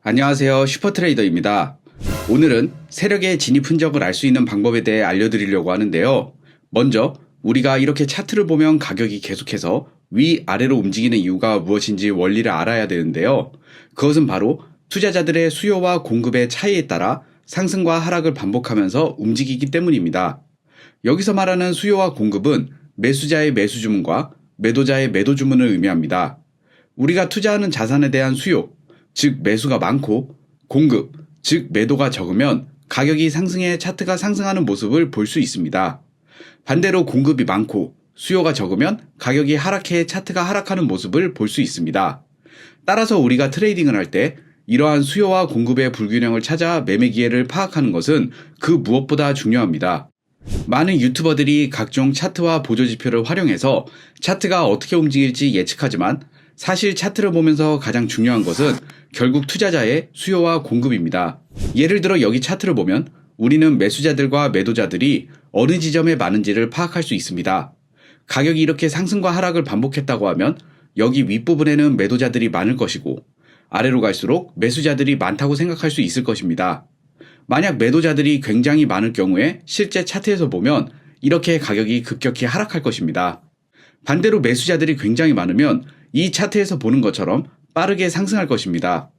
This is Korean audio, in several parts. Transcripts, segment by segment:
안녕하세요. 슈퍼트레이더입니다. 오늘은 세력의 진입 흔적을 알 수 있는 방법에 대해 알려드리려고 하는데요. 먼저 우리가 이렇게 차트를 보면 가격이 계속해서 위아래로 움직이는 이유가 무엇인지 원리를 알아야 되는데요. 그것은 바로 투자자들의 수요와 공급의 차이에 따라 상승과 하락을 반복하면서 움직이기 때문입니다. 여기서 말하는 수요와 공급은 매수자의 매수 주문과 매도자의 매도 주문을 의미합니다. 우리가 투자하는 자산에 대한 수요, 즉 매수가 많고 공급, 즉 매도가 적으면 가격이 상승해 차트가 상승하는 모습을 볼 수 있습니다. 반대로 공급이 많고 수요가 적으면 가격이 하락해 차트가 하락하는 모습을 볼 수 있습니다. 따라서 우리가 트레이딩을 할 때 이러한 수요와 공급의 불균형을 찾아 매매 기회를 파악하는 것은 그 무엇보다 중요합니다. 많은 유튜버들이 각종 차트와 보조지표를 활용해서 차트가 어떻게 움직일지 예측하지만 사실 차트를 보면서 가장 중요한 것은 결국 투자자의 수요와 공급입니다. 예를 들어 여기 차트를 보면 우리는 매수자들과 매도자들이 어느 지점에 많은지를 파악할 수 있습니다. 가격이 이렇게 상승과 하락을 반복했다고 하면 여기 윗부분에는 매도자들이 많을 것이고 아래로 갈수록 매수자들이 많다고 생각할 수 있을 것입니다. 만약 매도자들이 굉장히 많을 경우에 실제 차트에서 보면 이렇게 가격이 급격히 하락할 것입니다. 반대로 매수자들이 굉장히 많으면 이 차트에서 보는 것처럼 빠르게 상승할 것입니다.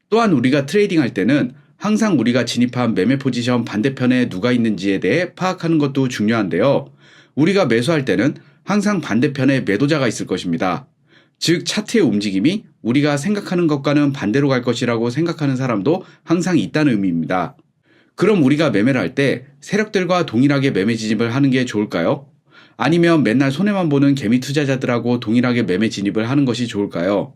또한 우리가 트레이딩 할 때는 항상 우리가 진입한 매매 포지션 반대편에 누가 있는지에 대해 파악하는 것도 중요한데요. 우리가 매수할 때는 항상 반대편에 매도자가 있을 것입니다. 즉 차트의 움직임이 우리가 생각하는 것과는 반대로 갈 것이라고 생각하는 사람도 항상 있다는 의미입니다. 그럼 우리가 매매를 할 때 세력들과 동일하게 매매 진입을 하는 게 좋을까요? 아니면 맨날 손해만 보는 개미 투자자들하고 동일하게 매매 진입을 하는 것이 좋을까요?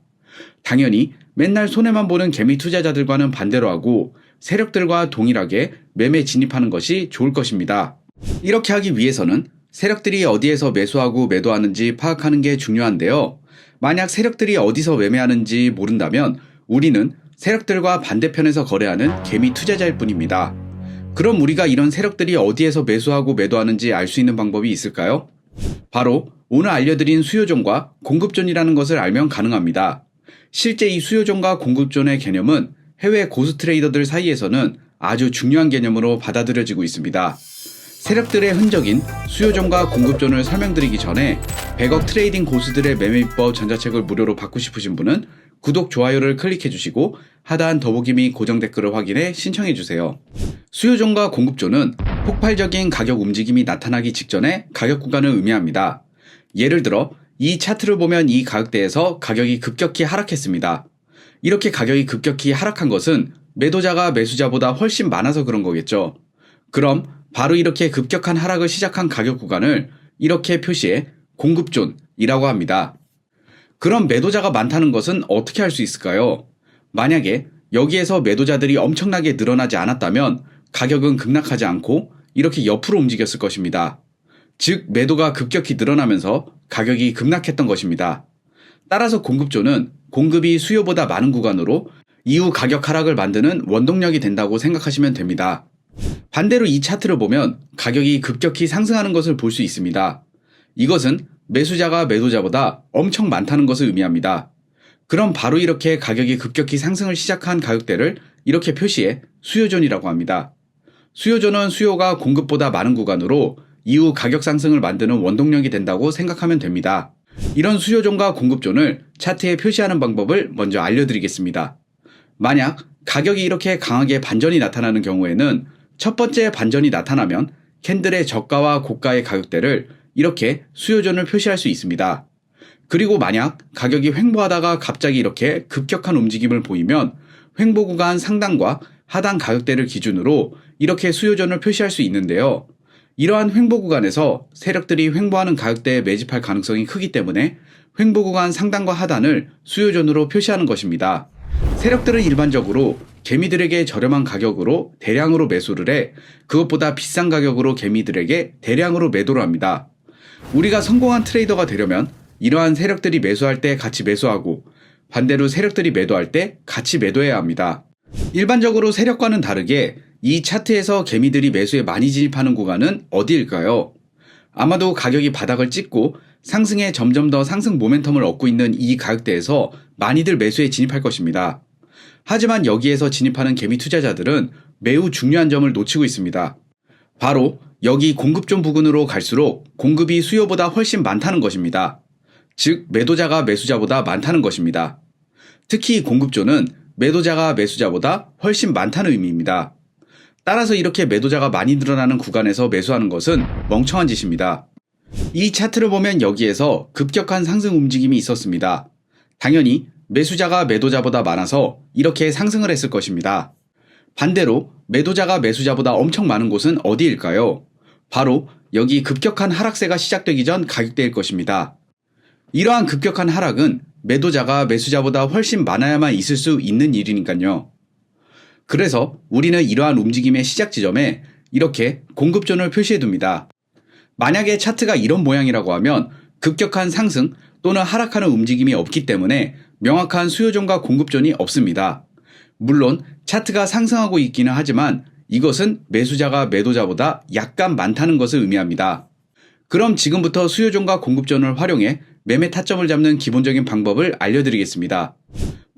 당연히 맨날 손해만 보는 개미 투자자들과는 반대로 하고 세력들과 동일하게 매매 진입하는 것이 좋을 것입니다. 이렇게 하기 위해서는 세력들이 어디에서 매수하고 매도하는지 파악하는 게 중요한데요. 만약 세력들이 어디서 매매하는지 모른다면 우리는 세력들과 반대편에서 거래하는 개미 투자자일 뿐입니다. 그럼 우리가 이런 세력들이 어디에서 매수하고 매도하는지 알 수 있는 방법이 있을까요? 바로 오늘 알려드린 수요존과 공급존이라는 것을 알면 가능합니다. 실제 이 수요존과 공급존의 개념은 해외 고수 트레이더들 사이에서는 아주 중요한 개념으로 받아들여지고 있습니다. 세력들의 흔적인 수요존과 공급존을 설명드리기 전에 100억 트레이딩 고수들의 매매 비법 전자책을 무료로 받고 싶으신 분은 구독, 좋아요를 클릭해주시고 하단 더보기 및 고정 댓글을 확인해 신청해주세요. 수요존과 공급존은 폭발적인 가격 움직임이 나타나기 직전의 가격 구간을 의미합니다. 예를 들어 이 차트를 보면 이 가격대에서 가격이 급격히 하락했습니다. 이렇게 가격이 급격히 하락한 것은 매도자가 매수자보다 훨씬 많아서 그런 거겠죠. 그럼 바로 이렇게 급격한 하락을 시작한 가격 구간을 이렇게 표시해 공급존이라고 합니다. 그럼 매도자가 많다는 것은 어떻게 할 수 있을까요? 만약에 여기에서 매도자들이 엄청나게 늘어나지 않았다면 가격은 급락하지 않고 이렇게 옆으로 움직였을 것입니다. 즉 매도가 급격히 늘어나면서 가격이 급락했던 것입니다. 따라서 공급존은 공급이 수요보다 많은 구간으로 이후 가격 하락을 만드는 원동력이 된다고 생각하시면 됩니다. 반대로 이 차트를 보면 가격이 급격히 상승하는 것을 볼 수 있습니다. 이것은 매수자가 매도자보다 엄청 많다는 것을 의미합니다. 그럼 바로 이렇게 가격이 급격히 상승을 시작한 가격대를 이렇게 표시해 수요존이라고 합니다. 수요존은 수요가 공급보다 많은 구간으로 이후 가격 상승을 만드는 원동력이 된다고 생각하면 됩니다. 이런 수요존과 공급존을 차트에 표시하는 방법을 먼저 알려드리겠습니다. 만약 가격이 이렇게 강하게 반전이 나타나는 경우에는 첫 번째 반전이 나타나면 캔들의 저가와 고가의 가격대를 이렇게 수요존을 표시할 수 있습니다. 그리고 만약 가격이 횡보하다가 갑자기 이렇게 급격한 움직임을 보이면 횡보 구간 상단과 하단 가격대를 기준으로 이렇게 수요존을 표시할 수 있는데요. 이러한 횡보 구간에서 세력들이 횡보하는 가격대에 매집할 가능성이 크기 때문에 횡보 구간 상단과 하단을 수요존으로 표시하는 것입니다. 세력들은 일반적으로 개미들에게 저렴한 가격으로 대량으로 매수를 해 그것보다 비싼 가격으로 개미들에게 대량으로 매도를 합니다. 우리가 성공한 트레이더가 되려면 이러한 세력들이 매수할 때 같이 매수하고 반대로 세력들이 매도할 때 같이 매도해야 합니다. 일반적으로 세력과는 다르게 이 차트에서 개미들이 매수에 많이 진입하는 구간은 어디일까요? 아마도 가격이 바닥을 찍고 상승에 점점 더 상승 모멘텀을 얻고 있는 이 가격대에서 많이들 매수에 진입할 것입니다. 하지만 여기에서 진입하는 개미 투자자들은 매우 중요한 점을 놓치고 있습니다. 바로 여기 공급존 부근으로 갈수록 공급이 수요보다 훨씬 많다는 것입니다. 즉 매도자가 매수자보다 많다는 것입니다. 특히 공급존은 매도자가 매수자보다 훨씬 많다는 의미입니다. 따라서 이렇게 매도자가 많이 늘어나는 구간에서 매수하는 것은 멍청한 짓입니다. 이 차트를 보면 여기에서 급격한 상승 움직임이 있었습니다. 당연히 매수자가 매도자보다 많아서 이렇게 상승을 했을 것입니다. 반대로 매도자가 매수자보다 엄청 많은 곳은 어디일까요? 바로 여기 급격한 하락세가 시작되기 전 가격대일 것입니다. 이러한 급격한 하락은 매도자가 매수자보다 훨씬 많아야만 있을 수 있는 일이니까요. 그래서 우리는 이러한 움직임의 시작 지점에 이렇게 공급존을 표시해 둡니다. 만약에 차트가 이런 모양이라고 하면 급격한 상승 또는 하락하는 움직임이 없기 때문에 명확한 수요존과 공급존이 없습니다. 물론 차트가 상승하고 있기는 하지만 이것은 매수자가 매도자보다 약간 많다는 것을 의미합니다. 그럼 지금부터 수요존과 공급존을 활용해 매매 타점을 잡는 기본적인 방법을 알려드리겠습니다.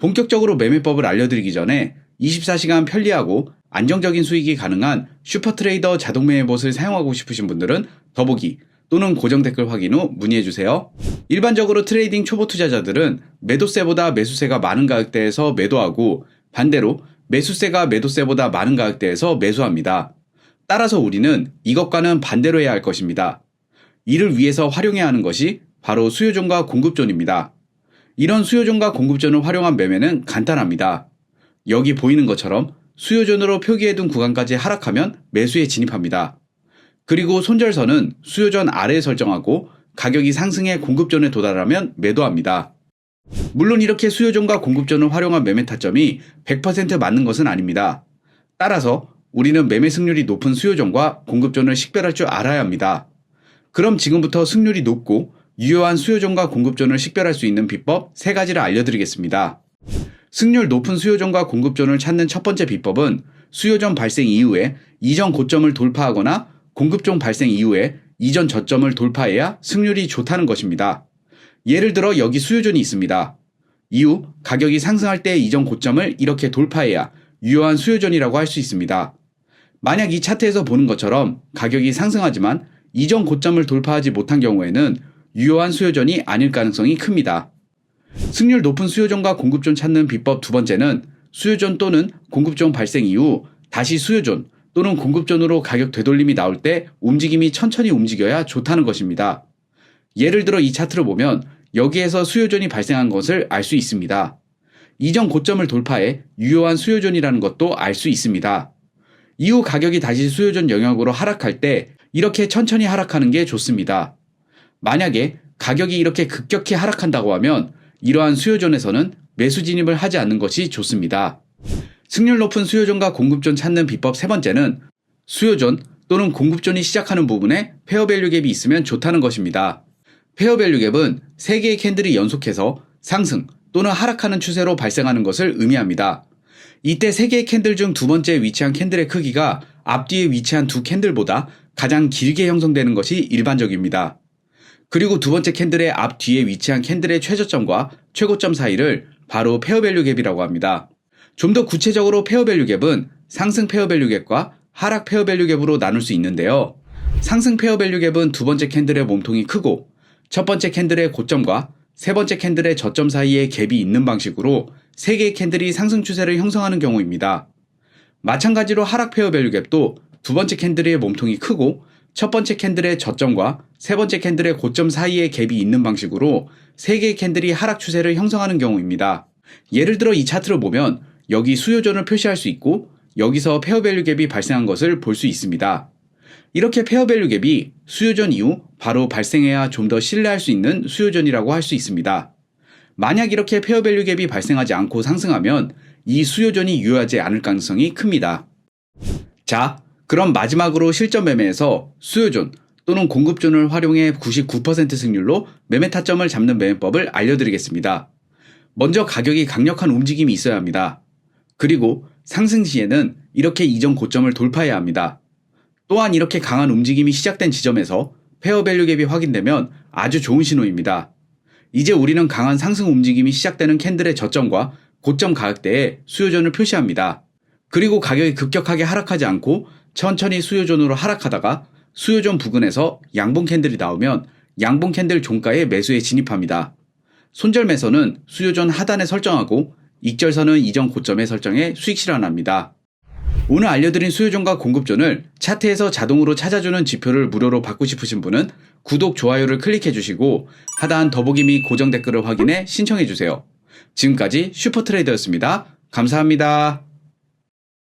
본격적으로 매매법을 알려드리기 전에 24시간 편리하고 안정적인 수익이 가능한 슈퍼트레이더 자동 매매봇을 사용하고 싶으신 분들은 더보기 또는 고정 댓글 확인 후 문의해주세요. 일반적으로 트레이딩 초보 투자자들은 매도세보다 매수세가 많은 가격대에서 매도하고 반대로 매수세가 매도세보다 많은 가격대에서 매수합니다. 따라서 우리는 이것과는 반대로 해야 할 것입니다. 이를 위해서 활용해야 하는 것이 바로 수요존과 공급존입니다. 이런 수요존과 공급존을 활용한 매매는 간단합니다. 여기 보이는 것처럼 수요존으로 표기해둔 구간까지 하락하면 매수에 진입합니다. 그리고 손절선은 수요존 아래에 설정하고 가격이 상승해 공급존에 도달하면 매도합니다. 물론 이렇게 수요존과 공급존을 활용한 매매 타점이 100% 맞는 것은 아닙니다. 따라서 우리는 매매 승률이 높은 수요존과 공급존을 식별할 줄 알아야 합니다. 그럼 지금부터 승률이 높고 유효한 수요존과 공급존을 식별할 수 있는 비법 3가지를 알려드리겠습니다. 승률 높은 수요존과 공급존을 찾는 첫 번째 비법은 수요존 발생 이후에 이전 고점을 돌파하거나 공급존 발생 이후에 이전 저점을 돌파해야 승률이 좋다는 것입니다. 예를 들어 여기 수요존이 있습니다. 이후 가격이 상승할 때 이전 고점을 이렇게 돌파해야 유효한 수요존이라고 할 수 있습니다. 만약 이 차트에서 보는 것처럼 가격이 상승하지만 이전 고점을 돌파하지 못한 경우에는 유효한 수요존이 아닐 가능성이 큽니다. 승률 높은 수요존과 공급존 찾는 비법 2번째는 수요존 또는 공급존 발생 이후 다시 수요존 또는 공급존으로 가격 되돌림이 나올 때 움직임이 천천히 움직여야 좋다는 것입니다. 예를 들어 이 차트를 보면 여기에서 수요존이 발생한 것을 알 수 있습니다. 이전 고점을 돌파해 유효한 수요존이라는 것도 알 수 있습니다. 이후 가격이 다시 수요존 영역으로 하락할 때 이렇게 천천히 하락하는 게 좋습니다. 만약에 가격이 이렇게 급격히 하락한다고 하면 이러한 수요존에서는 매수 진입을 하지 않는 것이 좋습니다. 승률 높은 수요존과 공급존 찾는 비법 3번째는 수요존 또는 공급존이 시작하는 부분에 페어밸류 갭이 있으면 좋다는 것입니다. 페어밸류 갭은 3개의 캔들이 연속해서 상승 또는 하락하는 추세로 발생하는 것을 의미합니다. 이때 3개의 캔들 중 2번째에 위치한 캔들의 크기가 앞뒤에 위치한 2캔들보다 가장 길게 형성되는 것이 일반적입니다. 그리고 2번째 캔들의 앞뒤에 위치한 캔들의 최저점과 최고점 사이를 바로 페어밸류 갭이라고 합니다. 좀 더 구체적으로 페어밸류 갭은 상승 페어밸류 갭과 하락 페어밸류 갭으로 나눌 수 있는데요. 상승 페어밸류 갭은 2번째 캔들의 몸통이 크고 첫 번째 캔들의 고점과 세 번째 캔들의 저점 사이에 갭이 있는 방식으로 3개의 캔들이 상승 추세를 형성하는 경우입니다. 마찬가지로 하락 페어밸류 갭도 2번째 캔들의 몸통이 크고 첫 번째 캔들의 저점과 세 번째 캔들의 고점 사이에 갭이 있는 방식으로 3개의 캔들이 하락 추세를 형성하는 경우입니다. 예를 들어 이 차트를 보면 여기 수요존을 표시할 수 있고 여기서 페어밸류 갭이 발생한 것을 볼 수 있습니다. 이렇게 페어밸류 갭이 수요존 이후 바로 발생해야 좀 더 신뢰할 수 있는 수요존이라고 할 수 있습니다. 만약 이렇게 페어밸류 갭이 발생하지 않고 상승하면 이 수요존이 유효하지 않을 가능성이 큽니다. 자, 그럼 마지막으로 실전 매매에서 수요존 또는 공급존을 활용해 99% 승률로 매매 타점을 잡는 매매법을 알려드리겠습니다. 먼저 가격이 강력한 움직임이 있어야 합니다. 그리고 상승 시에는 이렇게 이전 고점을 돌파해야 합니다. 또한 이렇게 강한 움직임이 시작된 지점에서 페어밸류 갭이 확인되면 아주 좋은 신호입니다. 이제 우리는 강한 상승 움직임이 시작되는 캔들의 저점과 고점 가격대에 수요존을 표시합니다. 그리고 가격이 급격하게 하락하지 않고 천천히 수요존으로 하락하다가 수요존 부근에서 양봉 캔들이 나오면 양봉 캔들 종가의 매수에 진입합니다. 손절매선은 수요존 하단에 설정하고 익절선은 이전 고점에 설정해 수익 실현합니다. 오늘 알려드린 수요존과 공급존을 차트에서 자동으로 찾아주는 지표를 무료로 받고 싶으신 분은 구독, 좋아요를 클릭해 주시고 하단 더보기 및 고정 댓글을 확인해 신청해 주세요. 지금까지 슈퍼트레이더였습니다. 감사합니다.